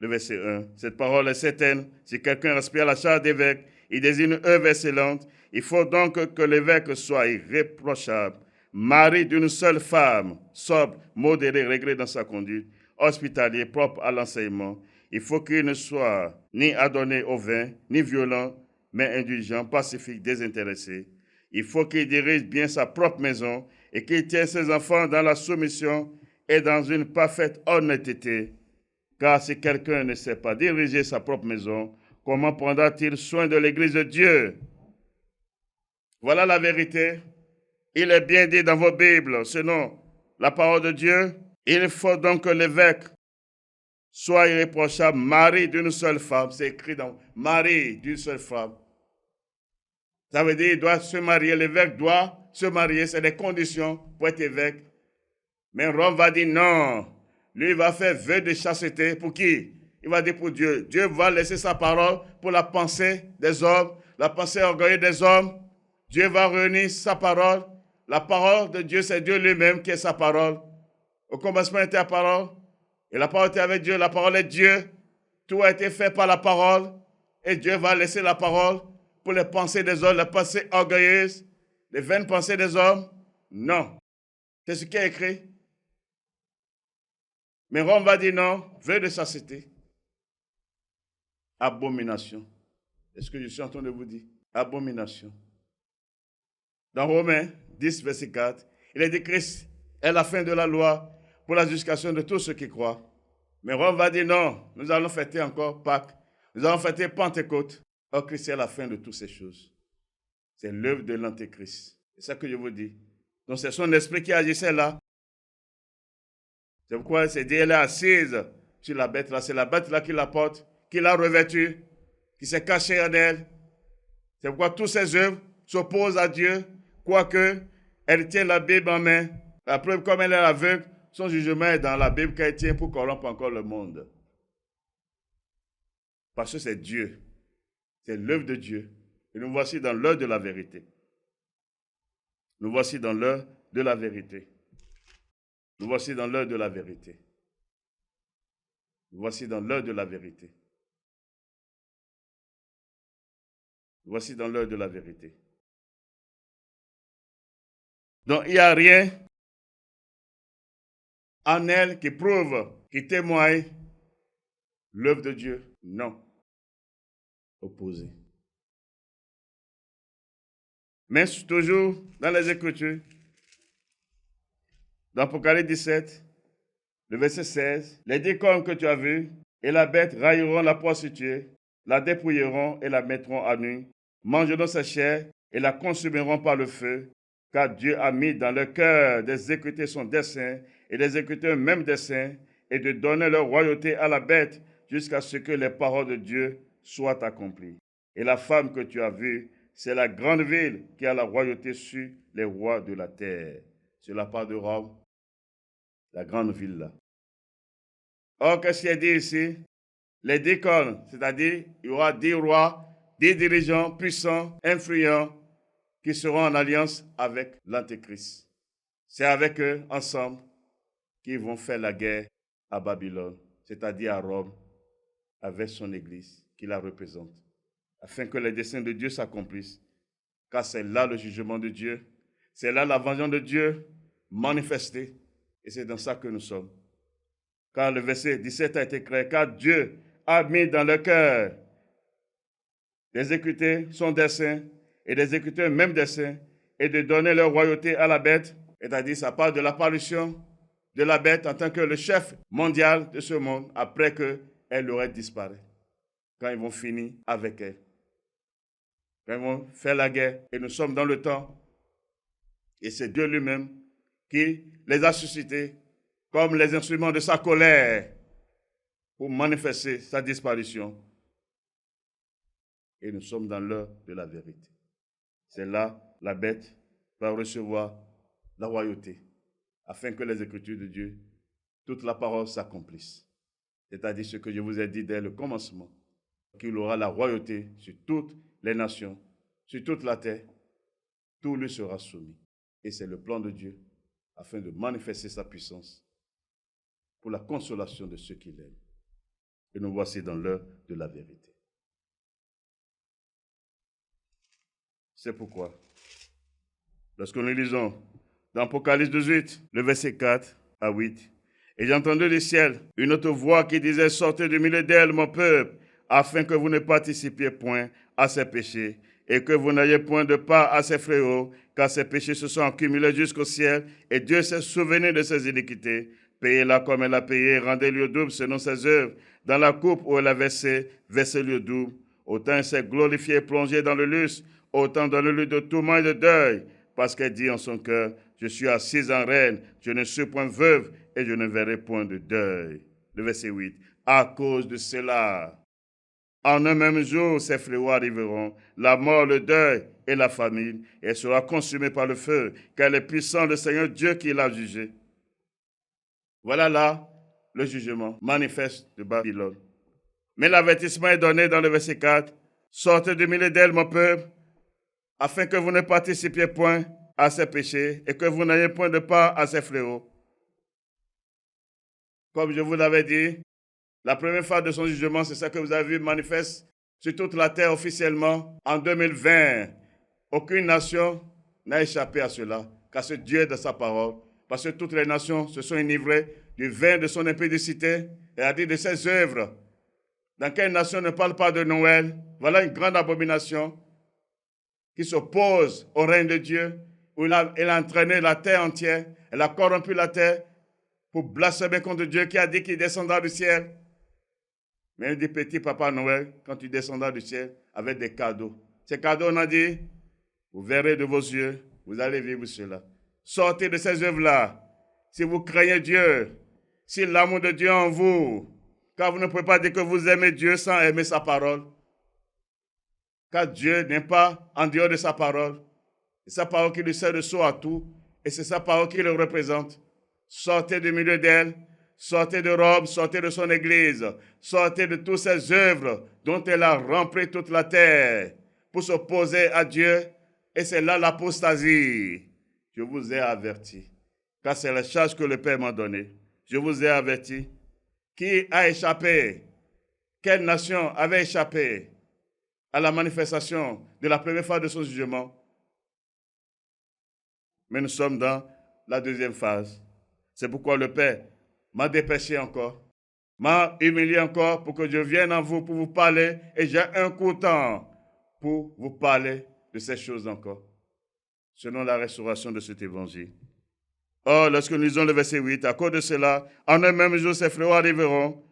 le verset 1. Cette parole est certaine. Si quelqu'un respire la charge d'évêque, il désigne une œuvre excellente. Il faut donc que l'évêque soit irréprochable, mari d'une seule femme, sobre, modéré, réglé dans sa conduite, hospitalier, propre à l'enseignement. Il faut qu'il ne soit ni adonné au vin, ni violent, mais indulgent, pacifique, désintéressé. Il faut qu'il dirige bien sa propre maison et qu'il tienne ses enfants dans la soumission et dans une parfaite honnêteté. Car si quelqu'un ne sait pas diriger sa propre maison, comment prendra-t-il soin de l'Église de Dieu? Voilà la vérité. Il est bien dit dans vos Bibles, selon la parole de Dieu, il faut donc que l'évêque soit irréprochable, mari d'une seule femme. C'est écrit dans mari d'une seule femme. Ça veut dire qu'il doit se marier, l'évêque doit se marier, c'est des conditions pour être évêque. Mais Rome va dire non. Lui, il va faire vœu de chasteté. Pour qui? Il va dire pour Dieu. Dieu va laisser sa parole pour la pensée des hommes, la pensée orgueilleuse des hommes. Dieu va réunir sa parole. La parole de Dieu, c'est Dieu lui-même qui est sa parole. Au commencement était la parole. Et la parole était avec Dieu. La parole est Dieu. Tout a été fait par la parole. Et Dieu va laisser la parole pour les pensées des hommes, les pensées orgueilleuses, les vaines pensées des hommes. Non. C'est ce qui est écrit. Mais Rome va dire non, vœu de chasteté. Abomination. Est-ce que je suis en train de vous dire? Abomination. Dans Romains 10, verset 4, il est dit Christ est la fin de la loi pour la justification de tous ceux qui croient. Mais Rome va dire non, nous allons fêter encore Pâques, nous allons fêter Pentecôte. Or, Christ est la fin de toutes ces choses. C'est l'œuvre de l'Antéchrist. C'est ça que je vous dis. Donc, c'est son esprit qui agissait là. C'est pourquoi c'est dit, elle est assise sur la bête là. C'est la bête là qui la porte, qui l'a revêtue, qui s'est cachée en elle. C'est pourquoi toutes ses œuvres s'opposent à Dieu, quoique elle tient la Bible en main. La preuve, comme elle est aveugle, son jugement est dans la Bible qu'elle tient pour corrompre encore le monde. Parce que c'est Dieu. C'est l'œuvre de Dieu. Et nous voici dans l'heure de la vérité. Nous voici dans l'heure de la vérité. Nous voici dans l'heure de la vérité. Nous voici dans l'heure de la vérité. Nous voici dans l'heure de la vérité. Donc, il n'y a rien en elle qui prouve, qui témoigne l'œuvre de Dieu. Non. Opposé. Mais toujours dans les Écritures, dans Apocalypse 17, le verset 16, les 10 cornes que tu as vues et la bête railleront la prostituée, la dépouilleront et la mettront à nu, mangeront sa chair et la consumeront par le feu, car Dieu a mis dans leur cœur d'exécuter son dessein et d'exécuter un même dessein et de donner leur royauté à la bête jusqu'à ce que les paroles de Dieu soient accomplies. Et la femme que tu as vue, c'est la grande ville qui a la royauté sur les rois de la terre. C'est la part de Rome, la grande ville là. Or, qu'est-ce qu'il est dit ici? Les 10 cornes, c'est-à-dire, il y aura 10 rois, 10 dirigeants puissants, influents, qui seront en alliance avec l'Antéchrist. C'est avec eux, ensemble, qu'ils vont faire la guerre à Babylone, c'est-à-dire à Rome, avec son Église qui la représente, afin que les desseins de Dieu s'accomplissent. Car c'est là le jugement de Dieu, c'est là la vengeance de Dieu manifestée, et c'est dans ça que nous sommes. Car le verset 17 a été clair, car Dieu a mis dans le cœur d'exécuter son dessein et d'exécuter un même dessein et de donner leur royauté à la bête, c'est-à-dire ça parle de l'apparition de la bête en tant que le chef mondial de ce monde après qu'elle aurait disparu, quand ils vont finir avec elle, quand ils vont faire la guerre. Et nous sommes dans le temps et c'est Dieu lui-même qui les a suscités comme les instruments de sa colère pour manifester sa disparition. Et nous sommes dans l'heure de la vérité. C'est là la bête va recevoir la royauté, afin que les Écritures de Dieu, toute la parole s'accomplisse. C'est-à-dire ce que je vous ai dit dès le commencement, qu'il aura la royauté sur toutes les nations, sur toute la terre, tout lui sera soumis. Et c'est le plan de Dieu, afin de manifester sa puissance pour la consolation de ceux qui l'aiment. Et nous voici dans l'heure de la vérité. C'est pourquoi, lorsque nous lisons dans Apocalypse 18, le verset 4 à 8, et j'ai entendu du ciel une autre voix qui disait, sortez du milieu d'elle, mon peuple, afin que vous ne participiez point à ses péchés, et que vous n'ayez point de part à ses fléaux, car ses péchés se sont accumulés jusqu'au ciel, et Dieu s'est souvenu de ses iniquités. Payez-la comme elle a payé, rendez-lui au double selon ses œuvres. Dans la coupe où elle a versé, versez-lui au double. Autant elle s'est glorifiée et plongée dans le luxe, autant dans le lieu de tourment et de deuil, parce qu'elle dit en son cœur, je suis assise en reine, je ne suis point veuve et je ne verrai point de deuil. Le verset 8. À cause de cela, en un même jour, ces fléaux arriveront, la mort, le deuil et la famine, et elle sera consumée par le feu, car est puissant le Seigneur Dieu qui l'a jugée. Voilà là le jugement manifeste de Babylone. Mais l'avertissement est donné dans le verset 4. Sortez du milieu d'elle, mon peuple, afin que vous ne participiez point à ses péchés et que vous n'ayez point de part à ses fléaux. Comme je vous l'avais dit, la première phase de son jugement, c'est ça que vous avez vu manifeste sur toute la terre officiellement en 2020. Aucune nation n'a échappé à cela, car ce Dieu est de sa parole. Parce que toutes les nations se sont enivrées du vin de son impudicité et a dit de ses œuvres. Dans quelle nation ne parle pas de Noël? Voilà une grande abomination qui s'oppose au règne de Dieu, où elle a entraîné la terre entière, elle a corrompu la terre pour blasphémer contre Dieu qui a dit qu'il descendra du ciel. Mais il dit, petit papa Noël, quand tu descendras du ciel avec des cadeaux. Ces cadeaux, on a dit, vous verrez de vos yeux, vous allez vivre cela. Sortez de ces œuvres-là. Si vous craignez Dieu, si l'amour de Dieu est en vous, car vous ne pouvez pas dire que vous aimez Dieu sans aimer sa parole. Car Dieu n'est pas en dehors de sa parole. C'est sa parole qui lui sert de sceau à tout, et c'est sa parole qui le représente. Sortez du milieu d'elle, sortez de Rome, sortez de son église, sortez de toutes ses œuvres dont elle a rempli toute la terre pour s'opposer à Dieu, et c'est là l'apostasie. Je vous ai averti, car c'est la charge que le Père m'a donnée. Je vous ai averti. Qui a échappé? Quelle nation avait échappé à la manifestation de la première phase de son jugement? Mais nous sommes dans la deuxième phase. C'est pourquoi le Père m'a dépêché encore, m'a humilié encore pour que je vienne en vous pour vous parler, et j'ai un court temps pour vous parler de ces choses encore, selon la restauration de cet évangile. Or, lorsque nous lisons le verset 8, à cause de cela, en un même jour, ces fléaux arriveront,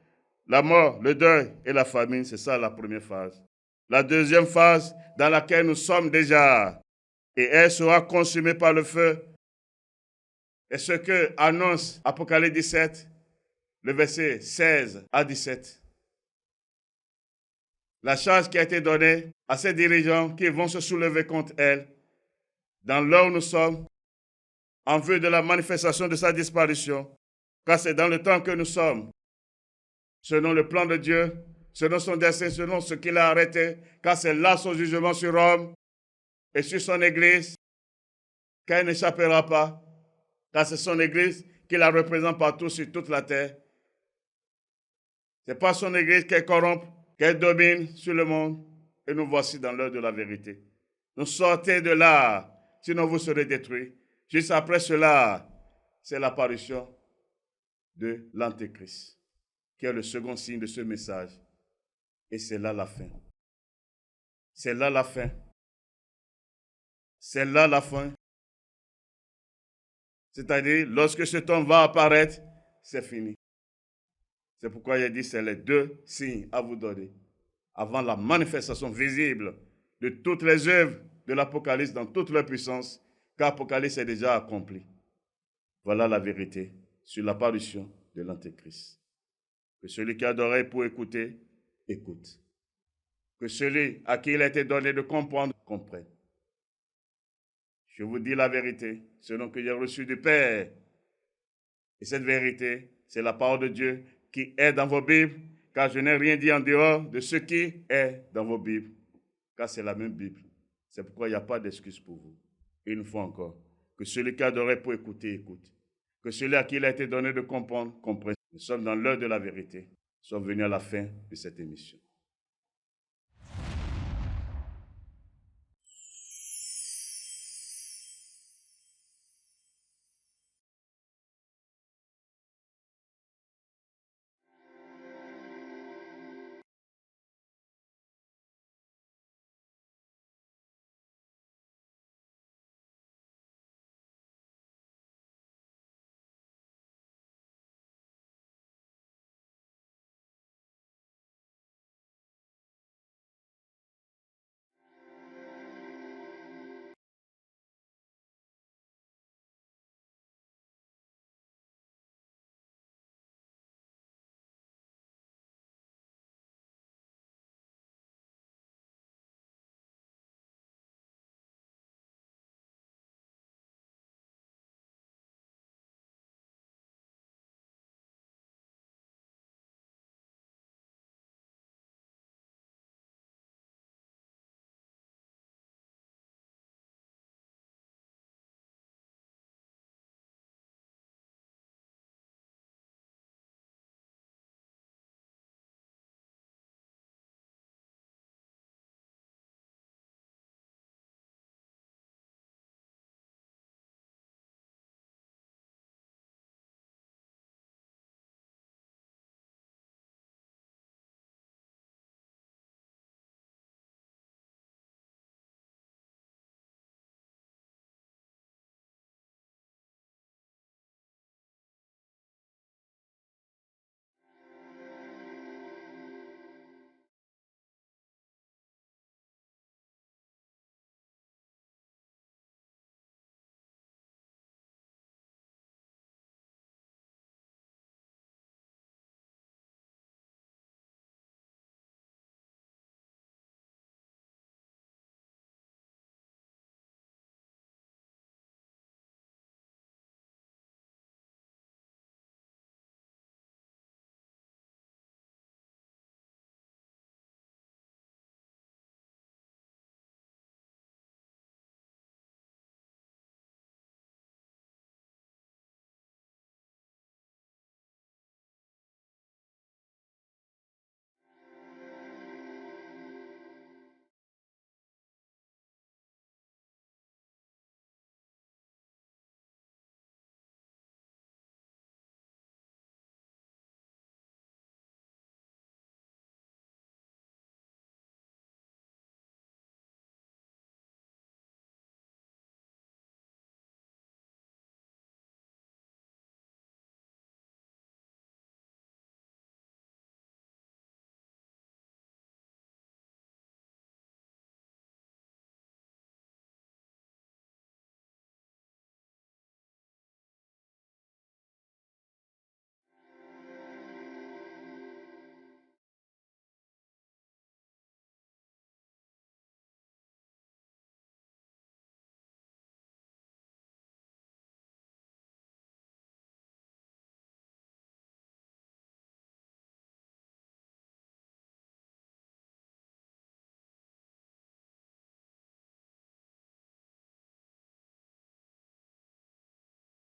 la mort, le deuil et la famine. C'est ça la première phase. La deuxième phase dans laquelle nous sommes déjà, et elle sera consumée par le feu. Et ce que annonce Apocalypse 17, le verset 16 à 17. La charge qui a été donnée à ces dirigeants qui vont se soulever contre elle, dans l'heure où nous sommes, en vue de la manifestation de sa disparition, car c'est dans le temps que nous sommes, selon le plan de Dieu, selon son dessein, selon ce qu'il a arrêté, car c'est là son jugement sur Rome et sur son Église, qu'elle n'échappera pas, car c'est son Église qui la représente partout sur toute la terre. Ce n'est pas son Église qu'elle corrompt, qu'elle domine sur le monde, et nous voici dans l'heure de la vérité. Nous sortez de là, sinon vous serez détruits. Juste après cela, c'est l'apparition de l'Antéchrist, qui est le second signe de ce message. Et c'est là la fin. C'est là la fin. C'est là la fin. C'est-à-dire, lorsque ce temps va apparaître, c'est fini. C'est pourquoi il a dit, c'est les deux signes à vous donner, avant la manifestation visible de toutes les œuvres de l'Apocalypse dans toute leur puissance, car l'Apocalypse est déjà accompli. Voilà la vérité sur l'apparition de l'Antéchrist. Que celui qui a d'oreilles pour écouter, écoute. Que celui à qui il a été donné de comprendre, comprenne. Je vous dis la vérité, selon que j'ai reçu du Père. Et cette vérité, c'est la parole de Dieu qui est dans vos Bibles, car je n'ai rien dit en dehors de ce qui est dans vos Bibles, car c'est la même Bible. C'est pourquoi il n'y a pas d'excuse pour vous. Et une fois encore, que celui qui a d'oreilles pour écouter, écoute. Que celui à qui il a été donné de comprendre, comprenne. Nous sommes dans l'heure de la vérité. Nous sommes venus à la fin de cette émission.